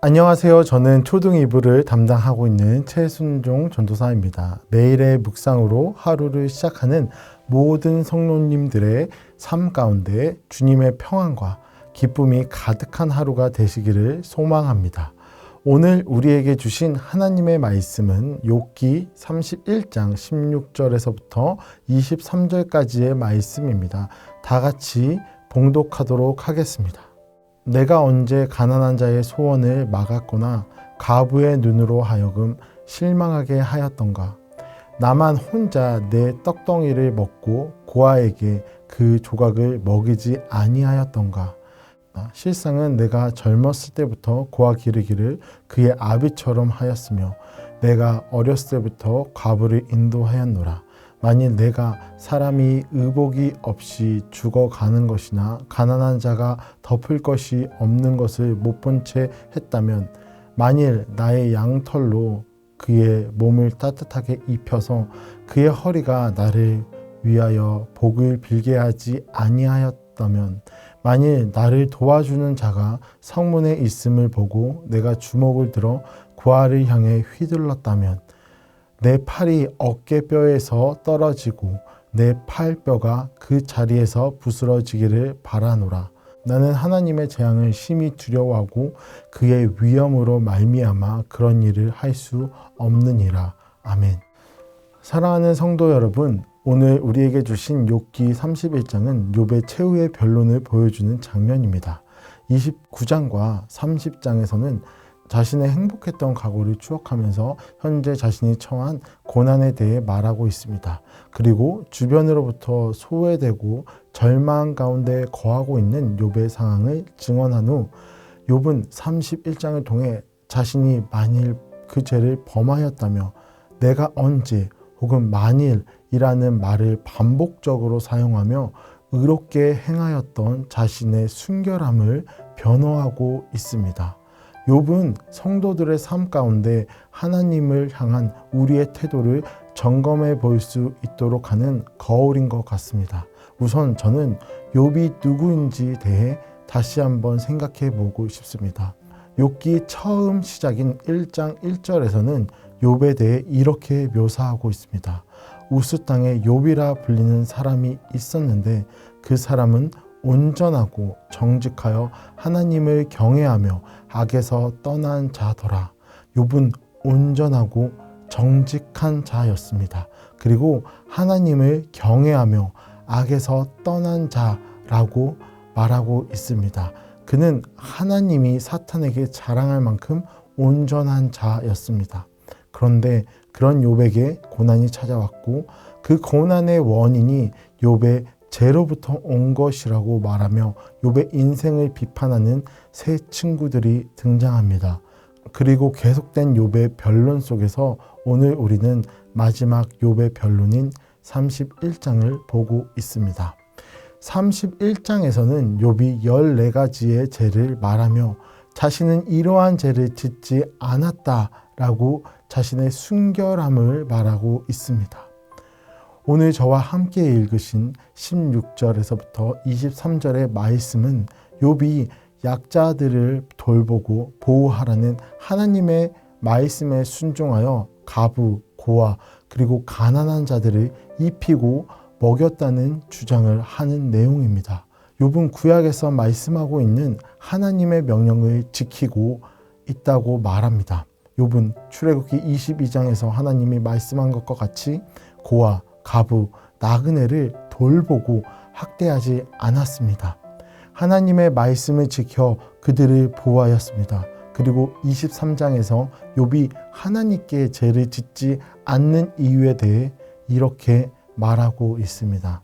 안녕하세요. 저는 초등 2부를 담당하고 있는 최순종 전도사입니다. 매일의 묵상으로 하루를 시작하는 모든 성도님들의 삶 가운데 주님의 평안과 기쁨이 가득한 하루가 되시기를 소망합니다. 오늘 우리에게 주신 하나님의 말씀은 욥기 31장 16절에서부터 23절까지의 말씀입니다. 다 같이 봉독하도록 하겠습니다. 내가 언제 가난한 자의 소원을 막았거나 과부의 눈으로 하여금 실망하게 하였던가. 나만 혼자 내 떡덩이를 먹고 고아에게 그 조각을 먹이지 아니하였던가. 실상은 내가 젊었을 때부터 고아 기르기를 그의 아비처럼 하였으며 내가 어렸을 때부터 과부를 인도하였노라. 만일 내가 사람이 의복이 없이 죽어가는 것이나 가난한 자가 덮을 것이 없는 것을 못 본 채 했다면, 만일 나의 양털로 그의 몸을 따뜻하게 입혀서 그의 허리가 나를 위하여 복을 빌게 하지 아니하였다면, 만일 나를 도와주는 자가 성문에 있음을 보고 내가 주먹을 들어 고아를 향해 휘둘렀다면, 내 팔이 어깨뼈에서 떨어지고 내 팔뼈가 그 자리에서 부스러지기를 바라노라. 나는 하나님의 재앙을 심히 두려워하고 그의 위엄으로 말미암아 그런 일을 할 수 없느니라. 아멘. 사랑하는 성도 여러분, 오늘 우리에게 주신 욥기 31장은 욥의 최후의 변론을 보여주는 장면입니다. 29장과 30장에서는 자신의 행복했던 과거를 추억하면서 현재 자신이 처한 고난에 대해 말하고 있습니다. 그리고 주변으로부터 소외되고 절망 가운데 거하고 있는 욥의 상황을 증언한 후 욥은 31장을 통해 자신이 만일 그 죄를 범하였다며 내가 언제 혹은 만일이라는 말을 반복적으로 사용하며 의롭게 행하였던 자신의 순결함을 변호하고 있습니다. 욥은 성도들의 삶 가운데 하나님을 향한 우리의 태도를 점검해 볼 수 있도록 하는 거울인 것 같습니다. 우선 저는 욥이 누구인지 대해 다시 한번 생각해 보고 싶습니다. 욥기 처음 시작인 1장 1절에서는 욥에 대해 이렇게 묘사하고 있습니다. 우스 땅에 욥이라 불리는 사람이 있었는데 그 사람은 온전하고 정직하여 하나님을 경외하며 악에서 떠난 자더라. 욥은 온전하고 정직한 자였습니다. 그리고 하나님을 경외하며 악에서 떠난 자라고 말하고 있습니다. 그는 하나님이 사탄에게 자랑할 만큼 온전한 자였습니다. 그런데 그런 욥에게 고난이 찾아왔고 그 고난의 원인이 욥의 죄로부터 온 것이라고 말하며 욥의 인생을 비판하는 세 친구들이 등장합니다. 그리고 계속된 욥의 변론 속에서 오늘 우리는 마지막 욥의 변론인 31장을 보고 있습니다. 31장에서는 욥이 14가지의 죄를 말하며 자신은 이러한 죄를 짓지 않았다라고 자신의 순결함을 말하고 있습니다. 오늘 저와 함께 읽으신 16절에서부터 23절의 말씀은 욥이 약자들을 돌보고 보호하라는 하나님의 말씀에 순종하여 과부, 고아, 그리고 가난한 자들을 입히고 먹였다는 주장을 하는 내용입니다. 욥은 구약에서 말씀하고 있는 하나님의 명령을 지키고 있다고 말합니다. 욥은 출애굽기 22장에서 하나님이 말씀한 것과 같이 고아, 과부, 나그네를 돌보고 학대하지 않았습니다. 하나님의 말씀을 지켜 그들을 보호하였습니다. 그리고 23장에서 욥이 하나님께 죄를 짓지 않는 이유에 대해 이렇게 말하고 있습니다.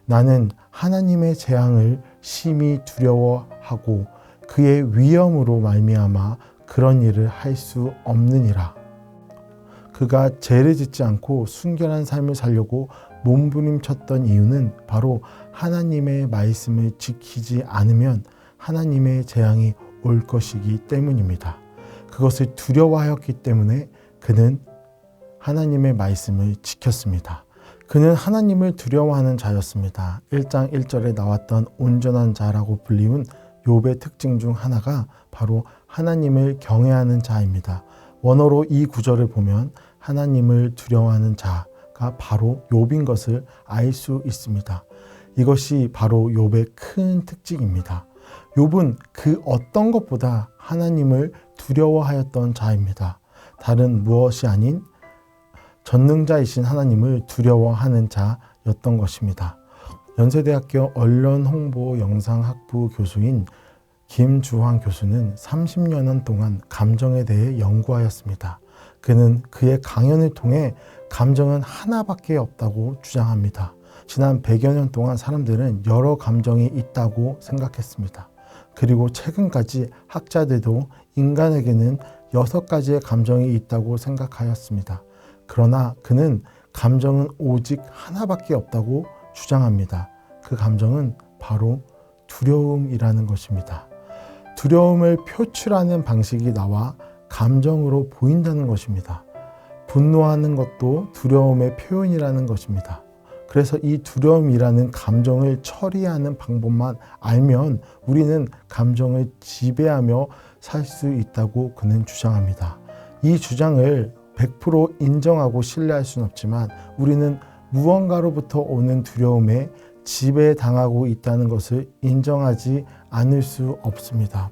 나는 하나님의 재앙을 심히 두려워하고 그의 위엄으로 말미암아 그런 일을 할 수 없느니라. 그가 죄를 짓지 않고 순결한 삶을 살려고 몸부림쳤던 이유는 바로 하나님의 말씀을 지키지 않으면 하나님의 재앙이 올 것이기 때문입니다. 그것을 두려워하였기 때문에 그는 하나님의 말씀을 지켰습니다. 그는 하나님을 두려워하는 자였습니다. 1장 1절에 나왔던 온전한 자라고 불리운 욥의 특징 중 하나가 바로 하나님을 경외하는 자입니다. 원어로 이 구절을 보면 하나님을 두려워하는 자가 바로 욥인 것을 알 수 있습니다. 이것이 바로 욥의 큰 특징입니다. 욥은 그 어떤 것보다 하나님을 두려워하였던 자입니다. 다른 무엇이 아닌 전능자이신 하나님을 두려워하는 자였던 것입니다. 연세대학교 언론홍보영상학부 교수인 김주환 교수는 30여 년 동안 감정에 대해 연구하였습니다. 그는 그의 강연을 통해 감정은 하나밖에 없다고 주장합니다. 지난 100여 년 동안 사람들은 여러 감정이 있다고 생각했습니다. 그리고 최근까지 학자들도 인간에게는 6가지의 감정이 있다고 생각하였습니다. 그러나 그는 감정은 오직 하나밖에 없다고 주장합니다. 그 감정은 바로 두려움이라는 것입니다. 두려움을 표출하는 방식이 나와 감정으로 보인다는 것입니다. 분노하는 것도 두려움의 표현이라는 것입니다. 그래서 이 두려움이라는 감정을 처리하는 방법만 알면 우리는 감정을 지배하며 살 수 있다고 그는 주장합니다. 이 주장을 100% 인정하고 신뢰할 수는 없지만 우리는 무언가로부터 오는 두려움에 지배당하고 있다는 것을 인정하지 않을 수 없습니다.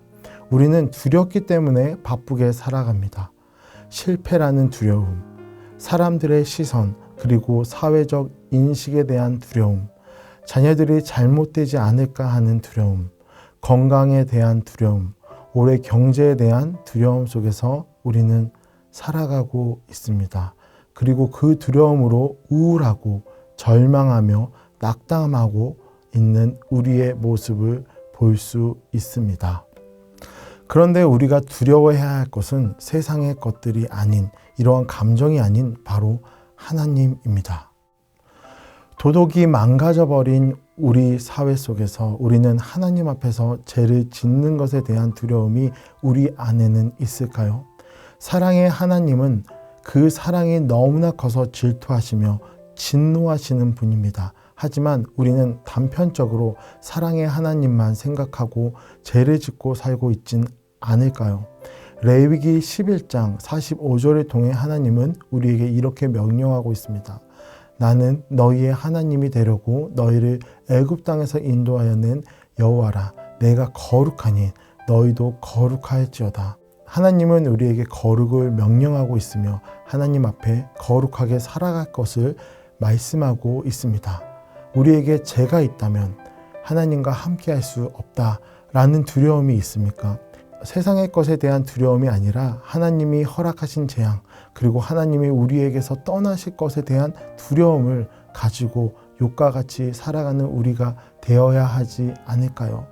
우리는 두렵기 때문에 바쁘게 살아갑니다. 실패라는 두려움, 사람들의 시선, 그리고 사회적 인식에 대한 두려움, 자녀들이 잘못되지 않을까 하는 두려움, 건강에 대한 두려움, 올해 경제에 대한 두려움 속에서 우리는 살아가고 있습니다. 그리고 그 두려움으로 우울하고 절망하며 낙담하고 있는 우리의 모습을 볼 수 있습니다. 그런데 우리가 두려워해야 할 것은 세상의 것들이 아닌 이러한 감정이 아닌 바로 하나님입니다. 도덕이 망가져버린 우리 사회 속에서 우리는 하나님 앞에서 죄를 짓는 것에 대한 두려움이 우리 안에는 있을까요? 사랑의 하나님은 그 사랑이 너무나 커서 질투하시며 진노하시는 분입니다. 하지만 우리는 단편적으로 사랑의 하나님만 생각하고 죄를 짓고 살고 있진 않을까요? 레위기 11장 45절을 통해 하나님은 우리에게 이렇게 명령하고 있습니다. 나는 너희의 하나님이 되려고 너희를 애굽 땅에서 인도하여 낸 여호와라. 내가 거룩하니 너희도 거룩할지어다. 하나님은 우리에게 거룩을 명령하고 있으며 하나님 앞에 거룩하게 살아갈 것을 말씀하고 있습니다. 우리에게 죄가 있다면 하나님과 함께 할 수 없다라는 두려움이 있습니까? 세상의 것에 대한 두려움이 아니라 하나님이 허락하신 재앙, 그리고 하나님이 우리에게서 떠나실 것에 대한 두려움을 가지고 욥과 같이 살아가는 우리가 되어야 하지 않을까요?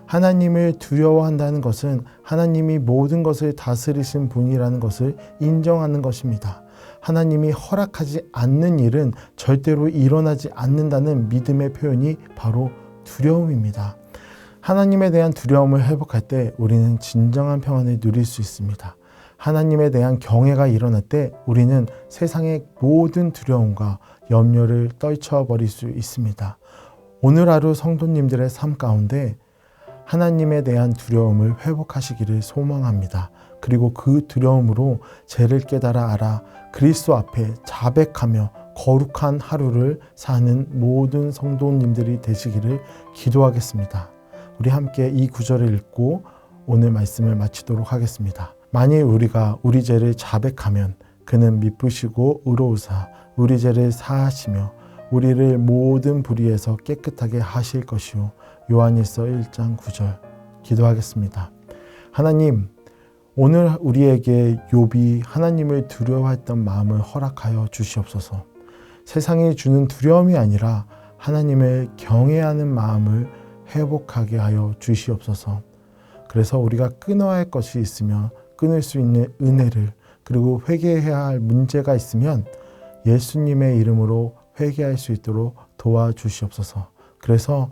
하나님을 두려워한다는 것은 하나님이 모든 것을 다스리신 분이라는 것을 인정하는 것입니다. 하나님이 허락하지 않는 일은 절대로 일어나지 않는다는 믿음의 표현이 바로 두려움입니다. 하나님에 대한 두려움을 회복할 때 우리는 진정한 평안을 누릴 수 있습니다. 하나님에 대한 경외가 일어날 때 우리는 세상의 모든 두려움과 염려를 떨쳐버릴 수 있습니다. 오늘 하루 성도님들의 삶 가운데 하나님에 대한 두려움을 회복하시기를 소망합니다. 그리고 그 두려움으로 죄를 깨달아 알아 그리스도 앞에 자백하며 거룩한 하루를 사는 모든 성도님들이 되시기를 기도하겠습니다. 우리 함께 이 구절을 읽고 오늘 말씀을 마치도록 하겠습니다. 만일 우리가 우리 죄를 자백하면 그는 미쁘시고 의로우사 우리 죄를 사하시며 우리를 모든 불의에서 깨끗하게 하실 것이요. 요한일서 1장 9절 기도하겠습니다. 하나님, 오늘 우리에게 욥이 하나님을 두려워했던 마음을 허락하여 주시옵소서. 세상이 주는 두려움이 아니라 하나님을 경외하는 마음을 회복하게 하여 주시옵소서. 그래서 우리가 끊어야 할 것이 있으면 끊을 수 있는 은혜를, 그리고 회개해야 할 문제가 있으면 예수님의 이름으로 회개할 수 있도록 도와주시옵소서. 그래서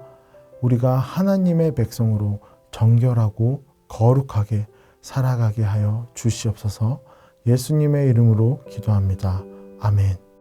우리가 하나님의 백성으로 정결하고 거룩하게 살아가게 하여 주시옵소서. 예수님의 이름으로 기도합니다. 아멘.